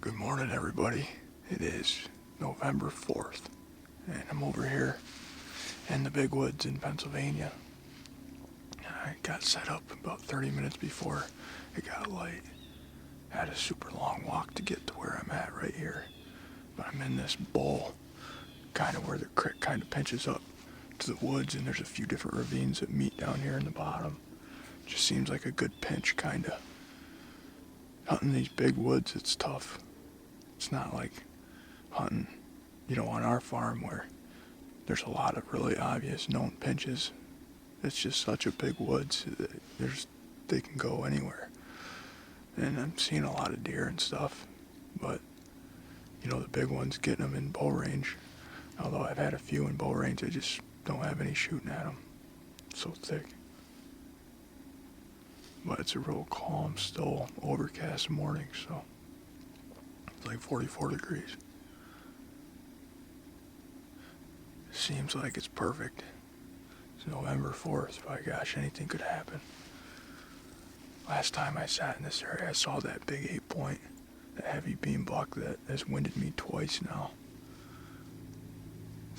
Good morning, everybody. It is November 4th, and I'm over here in the big woods in Pennsylvania. I got set up about 30 minutes before it got light. I had a super long walk to get to where I'm at right here, but I'm in this bowl, kind of where the creek kind of pinches up to the woods, and there's a few different ravines that meet down here in the bottom. Just seems like a good pinch, kind of. Hunting these big woods, it's tough. It's not like hunting, on our farm where there's a lot of really obvious known pinches. It's just such a big woods that they can go anywhere. And I'm seeing a lot of deer and stuff, but the big ones, getting them in bow range. Although I've had a few in bow range, I just don't have any shooting at them. So thick. But it's a real calm, still overcast morning, so it's like 44 degrees. Seems like it's perfect. It's November 4th. By gosh, anything could happen. Last time I sat in this area, I saw that big 8-point, that heavy beam buck that has winded me twice now.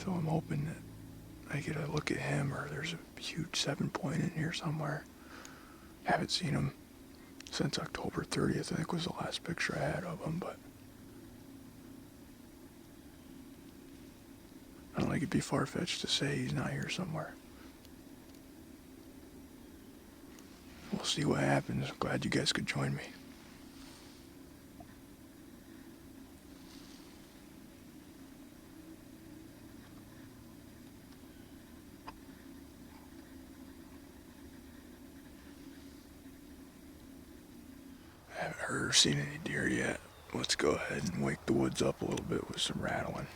So I'm hoping that I get a look at him, or there's a huge 7-point in here somewhere. Haven't seen him since October 30th, I think was the last picture I had of him, but I don't think it'd be far-fetched to say he's not here somewhere. We'll see what happens. Glad you guys could join me. I haven't heard or seen any deer yet. Let's go ahead and wake the woods up a little bit with some rattling.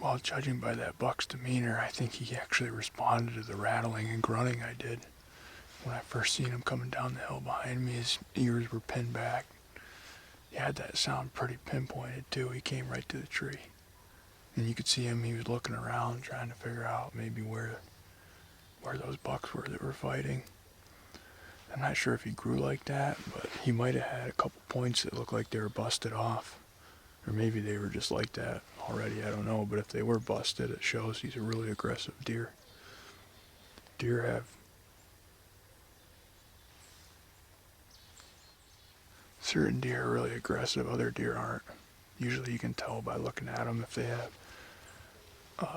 Well, judging by that buck's demeanor, I think he actually responded to the rattling and grunting I did. When I first seen him coming down the hill behind me, his ears were pinned back. He had that sound pretty pinpointed too. He came right to the tree. And you could see him, he was looking around trying to figure out maybe where those bucks were that were fighting. I'm not sure if he grew like that, but he might have had a couple points that looked like they were busted off. Or maybe they were just like that already, I don't know. But if they were busted, it shows he's a really aggressive deer. Deer have certain deer are really aggressive, other deer aren't. Usually you can tell by looking at them if they have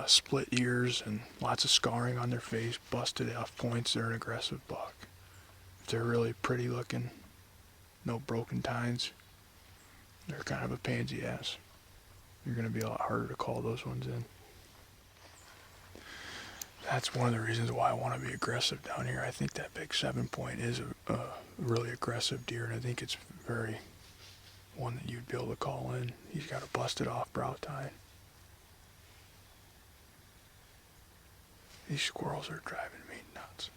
split ears and lots of scarring on their face, busted off points, they're an aggressive buck. If they're really pretty looking, no broken tines, they're kind of a pansy ass. You're going to be a lot harder to call those ones in. That's one of the reasons why I want to be aggressive down here. I think that big 7-point is a really aggressive deer, and I think it's very one that you'd be able to call in. He's got a busted off brow tine. These squirrels are driving me nuts.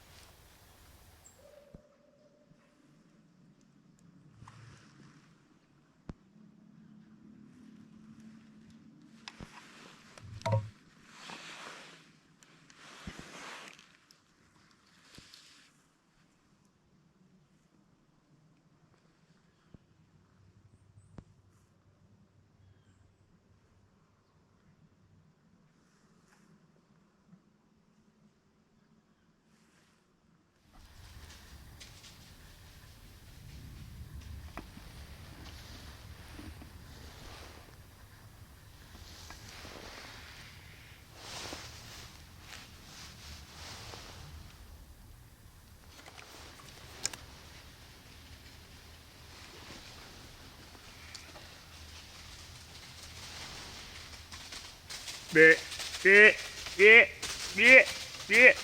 Bit, bit, bit, bit, bit,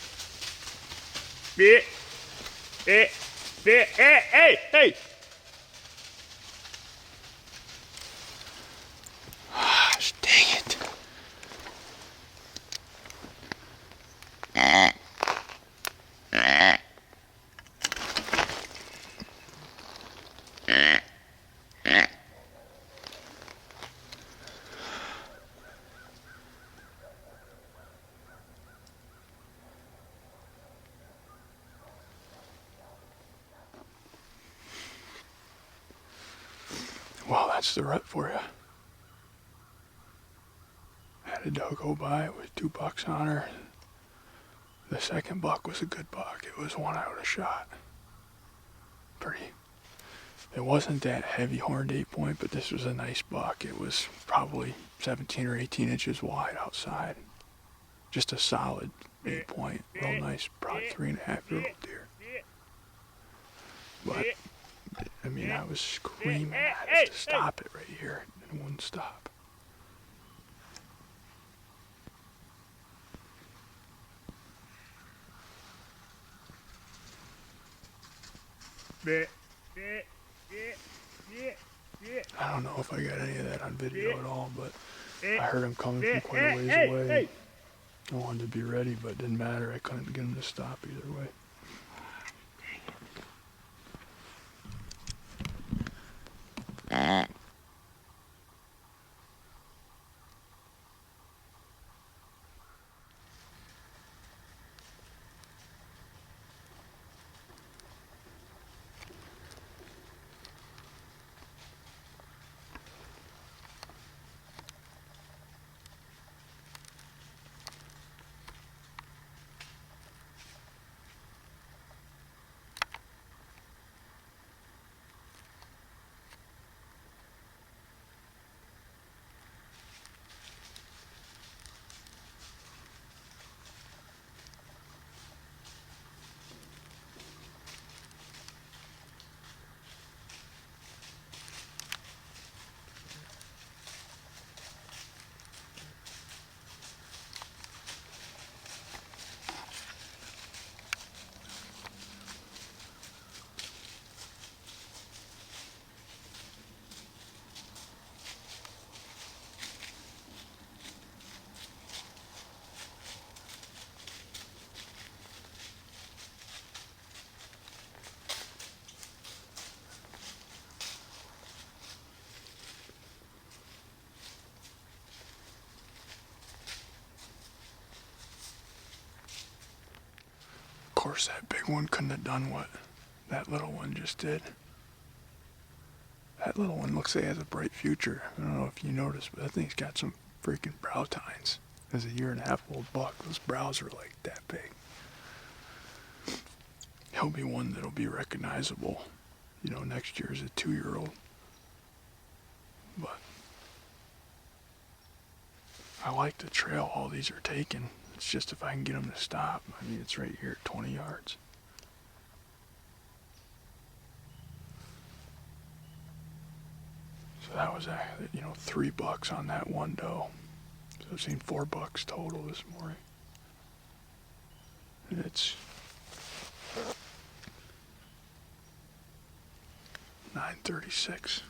bit, bit, bit, hey! Gosh, dang it. Well, that's the rut for you. Had a doe go by with 2 bucks on her. The second buck was a good buck. It was one I would have shot. It wasn't that heavy horned 8-point, but this was a nice buck. It was probably 17 or 18 inches wide outside. Just a solid 8-point, real nice, probably 3.5-year-old deer. But I mean, I was screaming at it to stop it right here, and it wouldn't stop. I don't know if I got any of that on video at all, but I heard him coming from quite a ways away. I wanted to be ready, but it didn't matter. I couldn't get him to stop either way. course, that big one couldn't have done what that little one just did. That little one looks like it has a bright future. I don't know if you noticed, but that thing's got some freaking brow tines. As a 1.5-year old buck, those brows are like that big. He'll be one that'll be recognizable, you know, next year as a 2-year-old. But I like the trail all these are taking. It's just if I can get them to stop. I mean, it's right here at 20 yards. So that was, you know, 3 bucks on that one doe. So I've seen 4 bucks total this morning. And it's 9:36.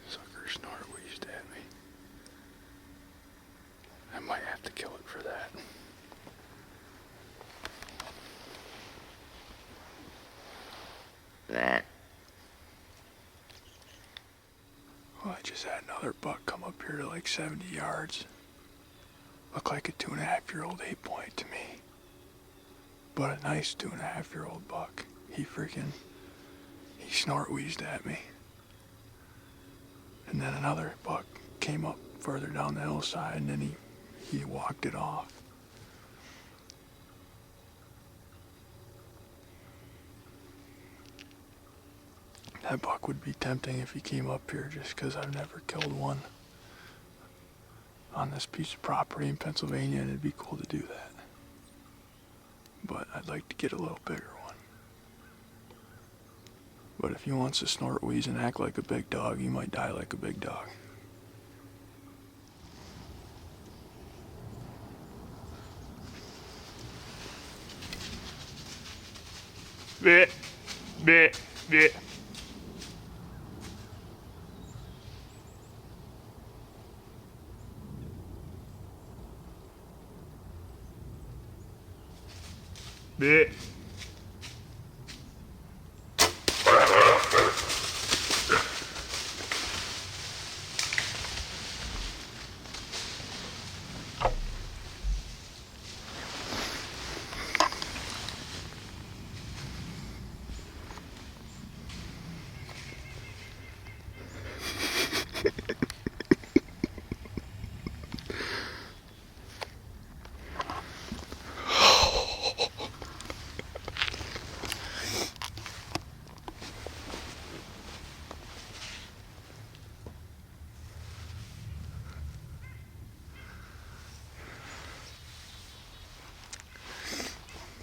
Sucker snort wheezed at me. I might have to kill it for that. Well, I just had another buck come up here to like 70 yards. Looked like a 2.5-year-old 8-point to me. But a nice 2.5-year-old buck. He snort wheezed at me. And then another buck came up further down the hillside, and then he walked it off. That buck would be tempting if he came up here, just because I've never killed one on this piece of property in Pennsylvania, and it'd be cool to do that. But I'd like to get a little bigger one. But if he wants to snort, wheeze, and act like a big dog, he might die like a big dog. Bit, bit, bit. Bit.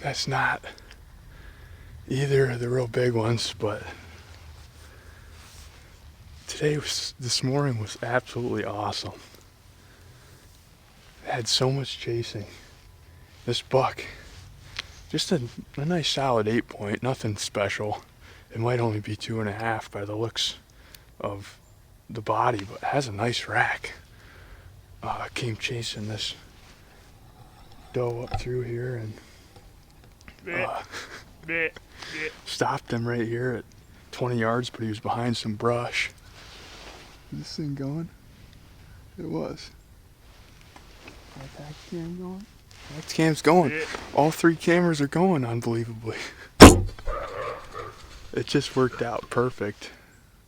That's not either of the real big ones, but this morning was absolutely awesome. I had so much chasing. This buck, just a nice solid 8-point, nothing special. It might only be 2.5 by the looks of the body, but it has a nice rack. Came chasing this doe up through here, and Stopped him right here at 20 yards, but he was behind some brush. Is this thing going? It was. Tax cam going? Tax cam's going. All 3 cameras are going, unbelievably. It just worked out perfect.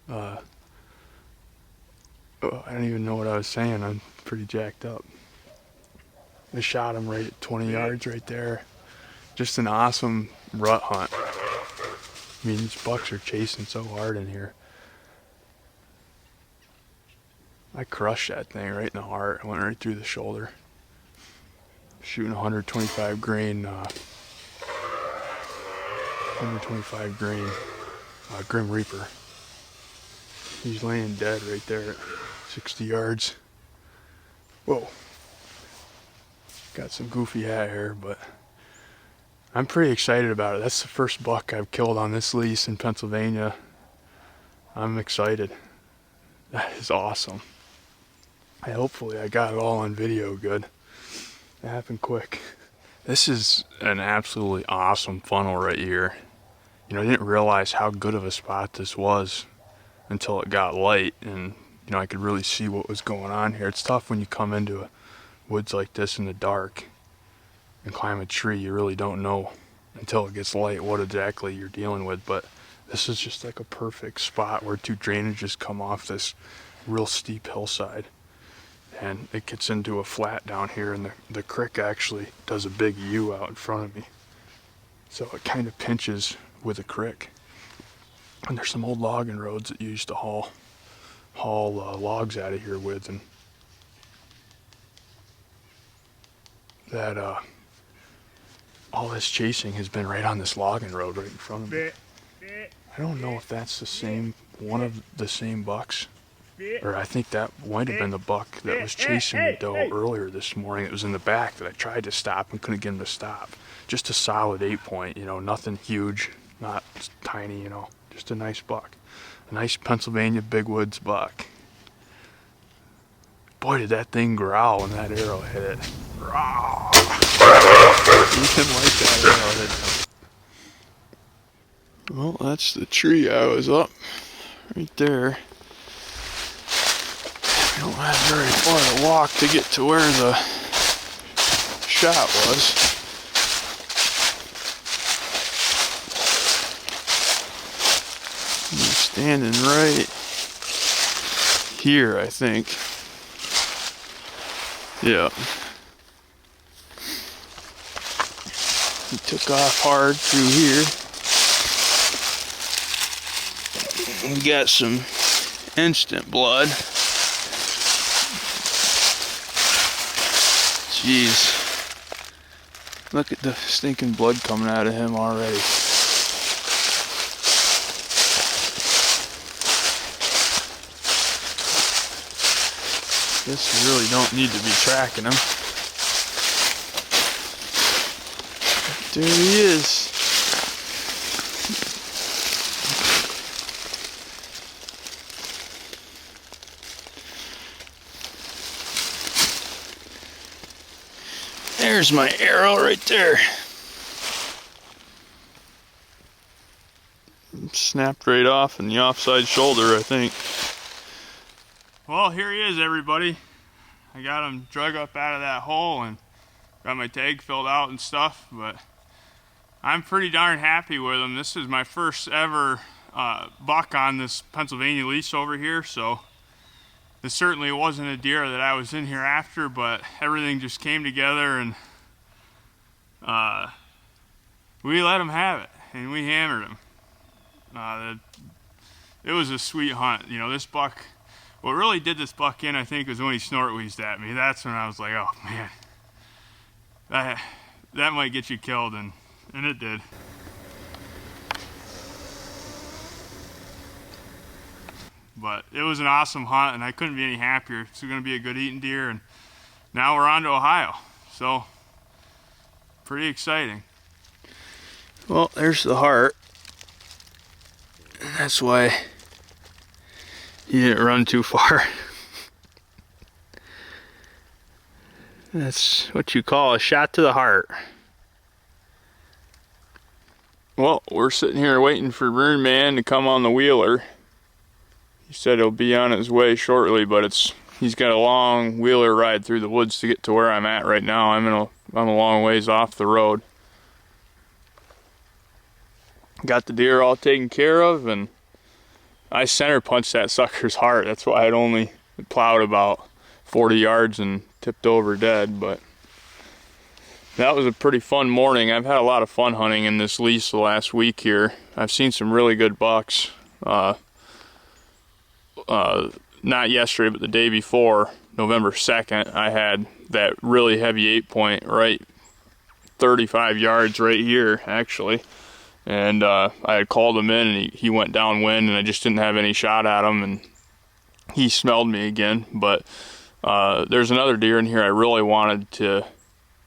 I don't even know what I was saying. I'm pretty jacked up. I shot him right at 20 yards right there. Just an awesome rut hunt. I mean, these bucks are chasing so hard in here. I crushed that thing right in the heart. I went right through the shoulder. Shooting 125 grain, Grim Reaper. He's laying dead right there at 60 yards. Whoa. Got some goofy hat hair, but I'm pretty excited about it. That's the first buck I've killed on this lease in Pennsylvania. I'm excited. That is awesome. Hopefully I got it all on video good. It happened quick. This is an absolutely awesome funnel right here. You know, I didn't realize how good of a spot this was until it got light, and you know, I could really see what was going on here. It's tough when you come into a woods like this in the dark and climb a tree. You really don't know until it gets light what exactly you're dealing with, but this is just like a perfect spot where 2 drainages come off this real steep hillside, and it gets into a flat down here, and the creek actually does a big U out in front of me, so it kind of pinches with a creek. And there's some old logging roads that you used to haul logs out of here with, and that all this chasing has been right on this logging road right in front of me. I don't know if that's the same, one of the same bucks, or I think that might have been the buck that was chasing the doe earlier this morning. It was in the back that I tried to stop and couldn't get him to stop. Just a solid 8-point, you know, nothing huge, not tiny, you know, just a nice buck. A nice Pennsylvania big woods buck. Boy, did that thing growl when that arrow hit it. Rawr. Even like that arrow hit it. Well, that's the tree I was up. Right there. I don't have very far to walk to get to where the shot was. I'm standing right here, I think. Yeah. He took off hard through here. We got some instant blood. Jeez. Look at the stinking blood coming out of him already. Guess you really don't need to be tracking him. There he is. There's my arrow right there. Snapped right off in the offside shoulder, I think. Well, here he is, everybody. I got him drug up out of that hole and got my tag filled out and stuff, but I'm pretty darn happy with him. This is my first ever buck on this Pennsylvania lease over here, so this certainly wasn't a deer that I was in here after, but everything just came together, and we let him have it, and we hammered him. It was a sweet hunt. You know, this buck, what really did this buck in, I think, was when he snort wheezed at me. That's when I was like, oh man, that might get you killed, and it did. But it was an awesome hunt, and I couldn't be any happier. It's going to be a good eating deer, and now we're on to Ohio. So, pretty exciting. Well, there's the heart. That's why he didn't run too far. That's what you call a shot to the heart. Well, we're sitting here waiting for Burn Man to come on the wheeler. He said he'll be on his way shortly, but he's got a long wheeler ride through the woods to get to where I'm at right now. I'm a long ways off the road. Got the deer all taken care of, and I center punched that sucker's heart. That's why I'd only plowed about 40 yards and tipped over dead, but that was a pretty fun morning. I've had a lot of fun hunting in this lease the last week here. I've seen some really good bucks. Not yesterday, but the day before, November 2nd, I had that really heavy 8-point right 35 yards right here, actually. And I had called him in, and he went downwind, and I just didn't have any shot at him, and he smelled me again. But there's another deer in here I really wanted to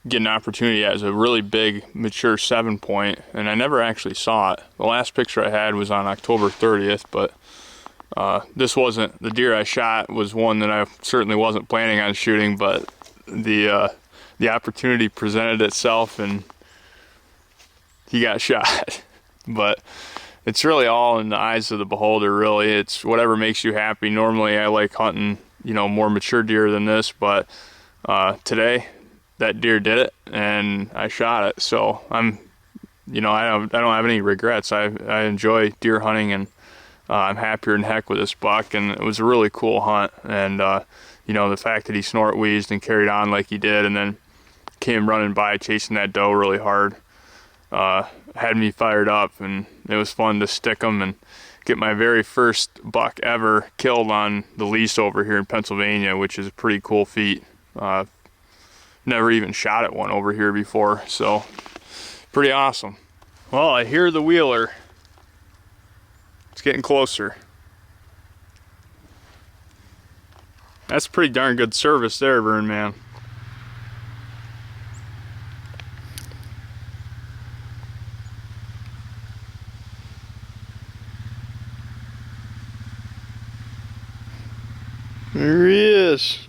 get an opportunity at. Is a really big mature 7-point, and I never actually saw it. The last picture I had was on October 30th, but this wasn't the deer I shot. Was one that I certainly wasn't planning on shooting, but the opportunity presented itself and he got shot. But it's really all in the eyes of the beholder, really. It's whatever makes you happy. Normally I like hunting, more mature deer than this, but today that deer did it and I shot it. So I don't have any regrets. I enjoy deer hunting, and I'm happier than heck with this buck, and it was a really cool hunt. And the fact that he snort wheezed and carried on like he did, and then came running by chasing that doe really hard, had me fired up, and it was fun to stick him and get my very first buck ever killed on the lease over here in Pennsylvania, which is a pretty cool feat. Never even shot at one over here before, so pretty awesome. Well, I hear the wheeler. It's getting closer. That's pretty darn good service there, Burn Man. There he is.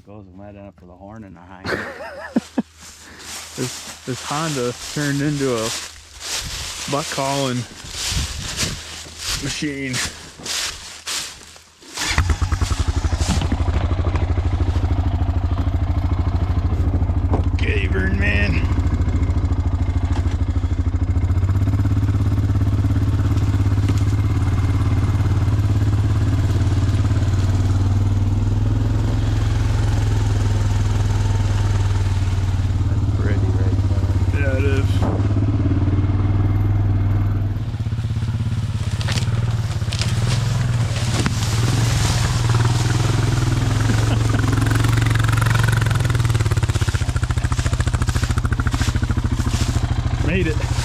Goes, we might end up with a horn in our hind. This Honda turned into a buck calling machine. Okay, Burn Man. Made it.